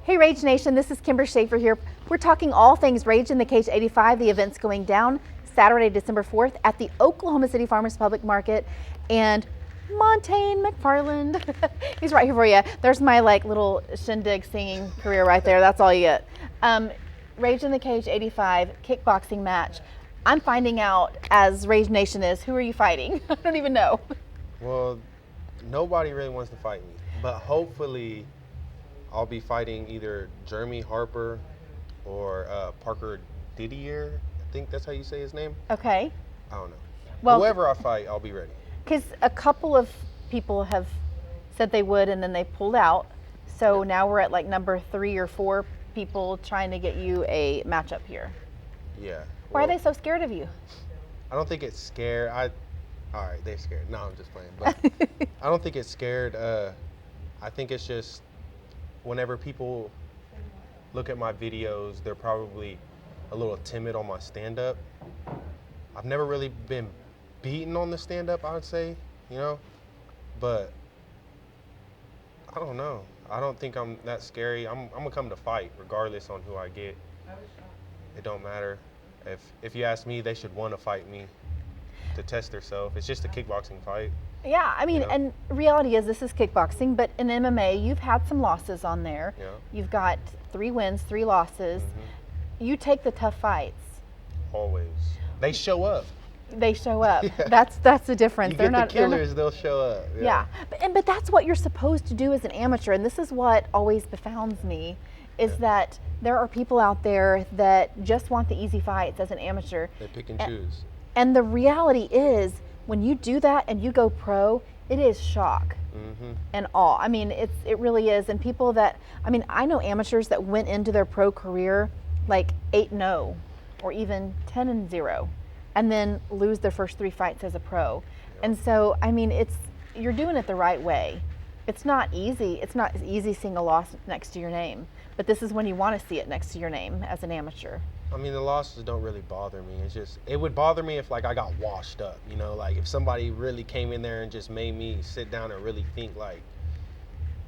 Hey Rage Nation, this is Kimber Schaefer here. We're talking all things Rage in the Cage 85. The event's going down Saturday, December 4th at the Oklahoma City Farmers Public Market. And Montaigne MacFarland, he's right here for you. There's my like little shindig singing career right there. That's all you get. Rage in the Cage 85 kickboxing match. I'm finding out, as Rage Nation is, who are you fighting? I don't even know. Well, nobody really wants to fight me, but hopefully I'll be fighting either Jeremy Harper or Parker Didier. I think that's how you say his name. Okay. I don't know. Well, whoever I fight, I'll be ready. Because a couple of people have said they would and then they pulled out. So now we're at like number 3 or 4 people trying to get you a matchup here. Yeah. Why are they so scared of you? I don't think it's scared. All right, they're scared. No, I'm just playing. But I don't think it's scared. I think it's just whenever people look at my videos, they're probably a little timid on my stand-up. I've never really been beaten on the stand-up, I would say, you know, but I don't know. I don't think I'm that scary. I'm gonna come to fight regardless on who I get. It don't matter. If you ask me, they should want to fight me to test themselves. It's just a kickboxing fight. Yeah, I mean, you know? And reality is this is kickboxing, but in MMA, you've had some losses on there. Yeah. You've got 3 wins, 3 losses. Mm-hmm. You take the tough fights. Always. They show up. They show up. Yeah. That's the difference. You get the killers, they'll show up. Yeah. But that's what you're supposed to do as an amateur, and this is what always befounds me, is that there are people out there that just want the easy fights as an amateur. They pick and choose. And the reality is, when you do that and you go pro, it is shock and awe. I mean, it really is. And people that, I mean, I know amateurs that went into their pro career like 8-0 or even 10-0 and then lose their first 3 fights as a pro. Yep. And so, I mean, you're doing it the right way. It's not easy. It's not easy seeing a loss next to your name, but this is when you want to see it next to your name as an amateur. I mean, the losses don't really bother me. It's just, it would bother me if like I got washed up, you know, like if somebody really came in there and just made me sit down and really think like,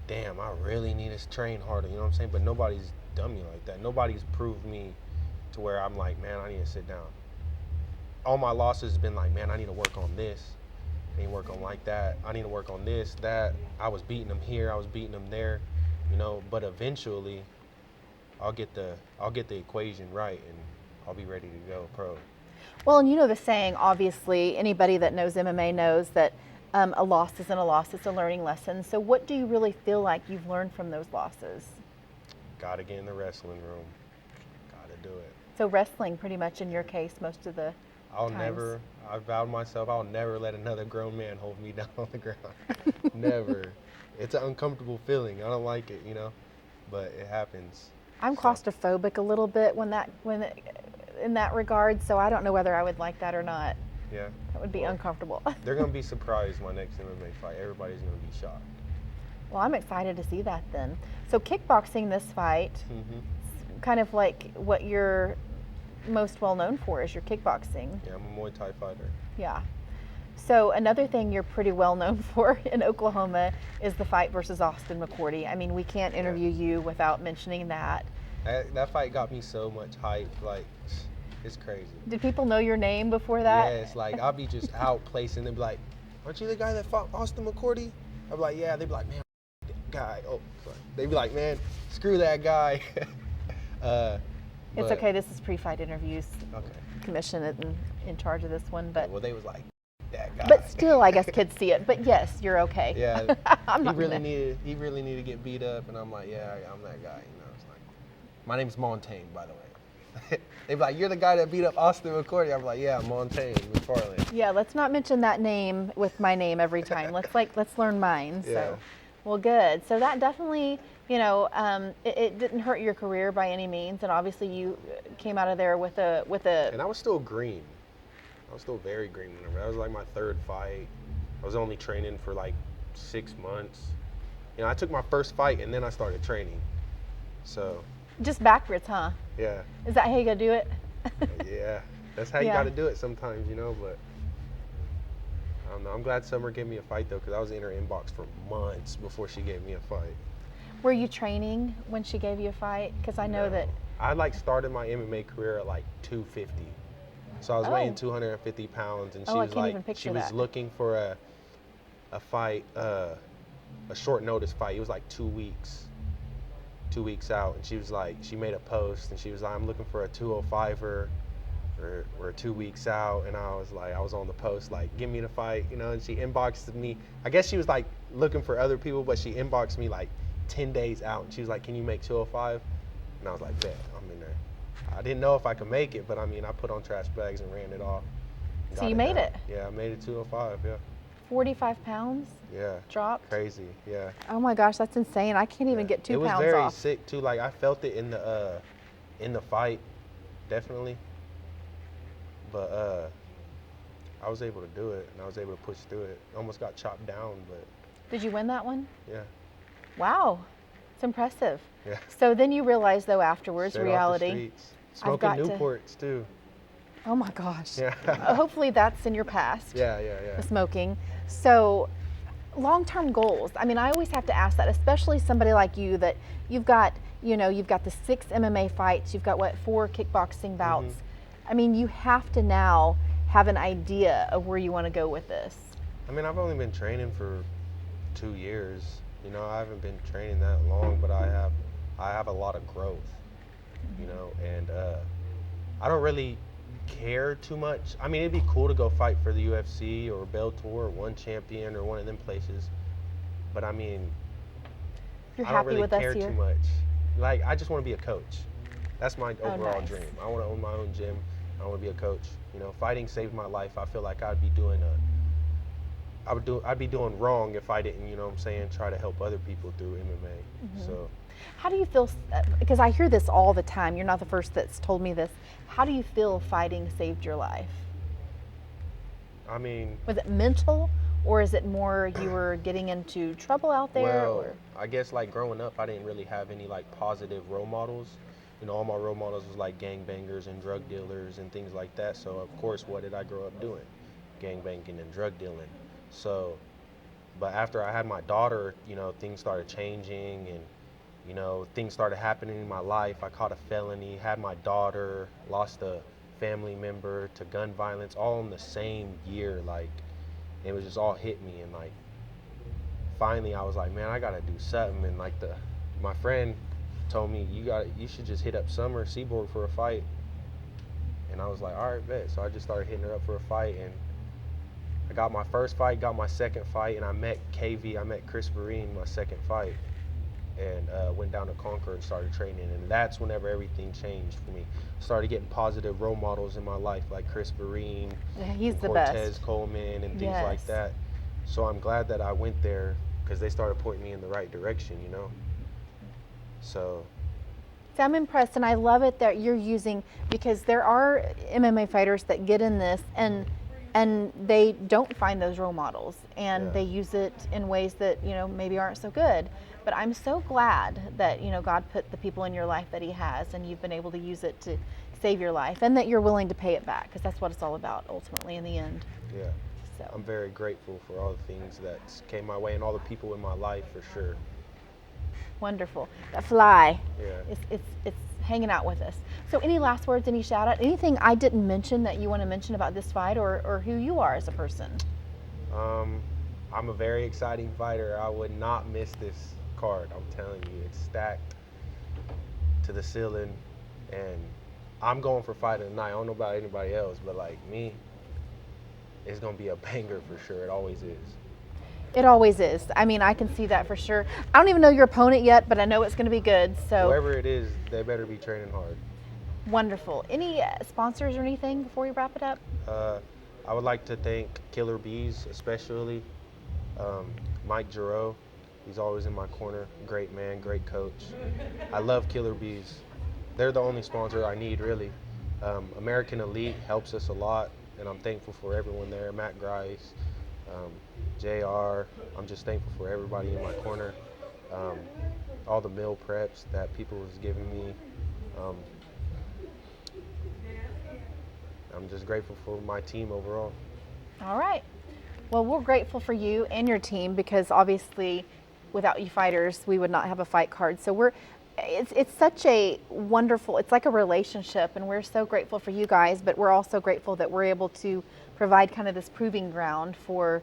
damn, I really need to train harder, you know what I'm saying? But nobody's done me like that. Nobody's proved me to where I'm like, man, I need to sit down. All my losses have been like, man, I need to work on this. I need to work on like that. I need to work on this, that. I was beating them here, I was beating them there, you know, but eventually I'll get the equation right and I'll be ready to go pro. Well, and you know the saying, obviously, anybody that knows MMA knows that a loss isn't a loss, it's a learning lesson. So what do you really feel like you've learned from those losses? Gotta get in the wrestling room. Gotta do it. So wrestling, pretty much in your case, most of the times. I vowed myself I'll never let another grown man hold me down on the ground. Never. It's an uncomfortable feeling. I don't like it, you know, but it happens. I'm claustrophobic a little bit in that regard, so I don't know whether I would like that or not. Yeah. That would be uncomfortable. They're going to be surprised my next MMA fight. Everybody's going to be shocked. Well, I'm excited to see that then. So kickboxing, this fight, kind of like what you're most well known for is your kickboxing. Yeah, I'm a Muay Thai fighter. Yeah. So another thing you're pretty well known for in Oklahoma is the fight versus Austin McCourty. I mean, we can't interview you without mentioning that. That fight got me so much hype, like, it's crazy. Did people know your name before that? Yeah, it's like, I'll be just out placing, they'd be like, aren't you the guy that fought Austin McCourty? I'd be like, yeah. They'd be like, man, that guy. Oh, sorry. They'd be like, man, screw that guy. It's okay, this is pre-fight interviews. Okay. Commission in charge of this one, but. Well, they was like, that guy. But still, I guess kids see it. But yes, you're okay. Yeah, he really needed to get beat up, and I'm like, yeah, I'm that guy. You know, it's like, my name's Montaigne, by the way. They'd be like, you're the guy that beat up Austin McCourty. I'm like, yeah, Montaigne, MacFarland. Yeah, let's not mention that name with my name every time. Let's learn mine. Yeah. So, well, good. So that definitely, you know, it didn't hurt your career by any means, and obviously you came out of there with a. And I was still green. I was still very green whenever. That was like my 3rd fight. I was only training for like 6 months. You know, I took my first fight and then I started training. So. Just backwards, huh? Yeah. Is that how you gotta do it? Yeah, that's how you gotta do it sometimes, you know, but I don't know. I'm glad Summer gave me a fight though, because I was in her inbox for months before she gave me a fight. Were you training when she gave you a fight? Because I know that. I like started my MMA career at like 250. So I was weighing 250 pounds, and she I was can't like, even picture she was that. looking for a fight, a short notice fight. It was like 2 weeks out, and she was like, she made a post, and she was like, I'm looking for a 205er. We're 2 weeks out, and I was like, I was on the post like, give me the fight, you know. And she inboxed me. I guess she was like looking for other people, but she inboxed me like 10 days out, and she was like, can you make 205? And I was like, bet, I'm in there. I didn't know if I could make it, but I mean, I put on trash bags and ran it off. So you made it? Yeah, I made it 205. Yeah. 45 pounds? Yeah. Dropped? Crazy. Yeah. Oh my gosh, that's insane. I can't even get 2 pounds off. It was very sick too. Like I felt it in the fight, definitely. But I was able to do it, and I was able to push through it. Almost got chopped down, but. Did you win that one? Yeah. Wow, it's impressive. Yeah. So then you realized though afterwards, Straight reality. Off the streets. Smoking Newports too. Oh my gosh. Yeah. Hopefully that's in your past. Yeah. The smoking. So long-term goals. I mean, I always have to ask that, especially somebody like you that you've got the 6 MMA fights, you've got 4 kickboxing bouts. I mean, you have to now have an idea of where you want to go with this. I mean, I've only been training for 2 years. You know, I haven't been training that long, but I have a lot of growth, you know, and I don't really care too much. I mean, it'd be cool to go fight for the UFC or Bellator or One Champion or one of them places, but I mean, You're I don't happy really with us care here? too much. Like, I just want to be a coach. That's my overall nice. dream. I want to own my own gym. I want to be a coach. You know, fighting saved my life. I feel like I'd be doing wrong if I didn't, you know what I'm saying, try to help other people through MMA. So, how do you feel, because I hear this all the time, you're not the first that's told me this, how do you feel fighting saved your life? I mean, was it mental, or is it more you were getting into trouble out there? Well, or? I guess like growing up, I didn't really have any like positive role models. You know, all my role models was like gangbangers and drug dealers and things like that. So of course, what did I grow up doing? Gangbanging and drug dealing. So, but after I had my daughter, you know, things started changing, and you know, things started happening in my life. I caught a felony, had my daughter, lost a family member to gun violence, all in the same year. Like, it was just all hit me, and like, finally I was like, man, I gotta do something. And like my friend told me, you should just hit up Summer Seaborg for a fight. And I was like, all right, bet. So I just started hitting her up for a fight, and I got my first fight, got my second fight, and I met Chris Vereen, my second fight, and went down to Concord and started training. And that's whenever everything changed for me. Started getting positive role models in my life, like Chris Vereen, He's the Cortez best. Coleman, and things like that. So I'm glad that I went there, because they started pointing me in the right direction, you know? So I'm impressed, and I love it that you're using, because there are MMA fighters that get in this and they don't find those role models, and they use it in ways that, you know, maybe aren't so good. But I'm so glad that, you know, God put the people in your life that He has, and you've been able to use it to save your life, and that you're willing to pay it back, because that's what it's all about ultimately in the end. Yeah. So I'm very grateful for all the things that came my way and all the people in my life, for sure. wonderful. That fly, Yeah. it's hanging out with us. So any last words, any shout out, anything I didn't mention that you want to mention about this fight, or who you are as a person? I'm a very exciting fighter. I would not miss this card. I'm telling you, it's stacked to the ceiling, and I'm going for fight of the night. I don't know about anybody else, but like me, it's gonna be a banger for sure. It always is. It always is. I mean, I can see that for sure. I don't even know your opponent yet, but I know it's going to be good. So whoever it is, they better be training hard. Wonderful. Any sponsors or anything before we wrap it up? I would like to thank Killer Bees, especially Mike Giroux. He's always in my corner. Great man, great coach. I love Killer Bees. They're the only sponsor I need, really. American Elite helps us a lot, and I'm thankful for everyone there. Matt Grice, JR. I'm just thankful for everybody in my corner. All the meal preps that people was giving me. I'm just grateful for my team overall. All right. Well, we're grateful for you and your team, because obviously without you fighters, we would not have a fight card. So it's such a wonderful, it's like a relationship, and we're so grateful for you guys, but we're also grateful that we're able to provide kind of this proving ground for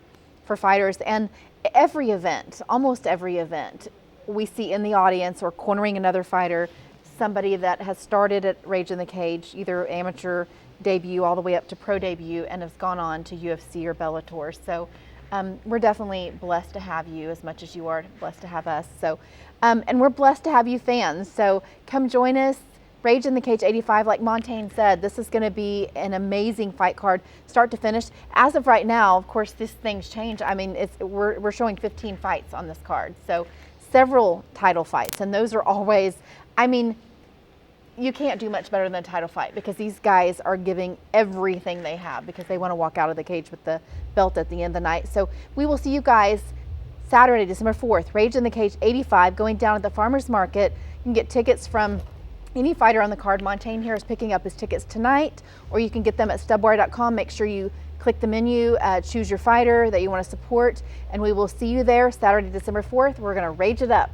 fighters. And every event, almost every event, we see in the audience or cornering another fighter, somebody that has started at Rage in the Cage, either amateur debut all the way up to pro debut, and has gone on to UFC or Bellator. So we're definitely blessed to have you as much as you are blessed to have us. So, and we're blessed to have you fans. So come join us. Rage in the Cage 85, like Montaigne said, this is going to be an amazing fight card, start to finish. As of right now, of course, these things change. I mean, we're showing 15 fights on this card. So several title fights, and those are always, I mean, you can't do much better than a title fight, because these guys are giving everything they have because they want to walk out of the cage with the belt at the end of the night. So we will see you guys Saturday, December 4th, Rage in the Cage 85, going down at the Farmers Market. You can get tickets from any fighter on the card. Montaigne here is picking up his tickets tonight, or you can get them at stubwire.com. Make sure you click the menu, choose your fighter that you want to support, and we will see you there Saturday, December 4th. We're going to rage it up.